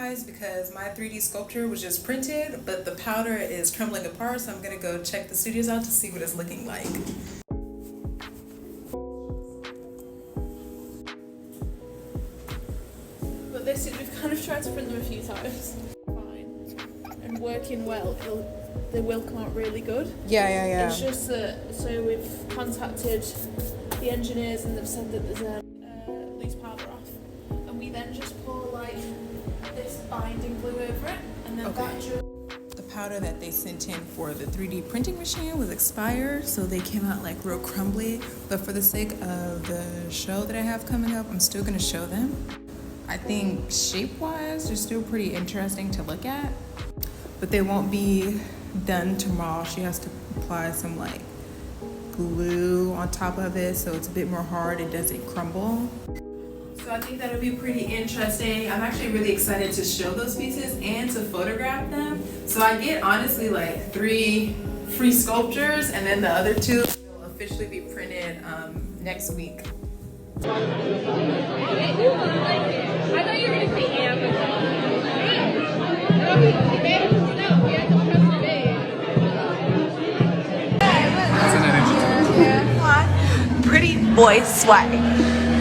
UBeesize because my 3D sculpture was just printed, but the powder is crumbling apart, so I'm gonna go check the studios out to see what it's looking like. But this is, we've kind of tried to print them a few times. Fine. And working well, they will come out really good. Yeah. It's just that, so we've contacted the engineers and they've said that there's a loose powder off. And we then just pour like this binding glue over it, and then that just... The powder that they sent in for the 3D printing machine was expired, so they came out like real crumbly. But for the sake of the show that I have coming up, I'm still gonna show them. I think shape-wise, they're still pretty interesting to look at, but they won't be done tomorrow. She has to apply some like glue on top of it, so it's a bit more hard. It doesn't crumble. So I think that'll be pretty interesting. I'm actually really excited to show those pieces and to photograph them. So I get honestly like 3 free sculptures, and then the other 2 will officially be printed next week. I thought you were going to say Amazon. Pretty boy swag.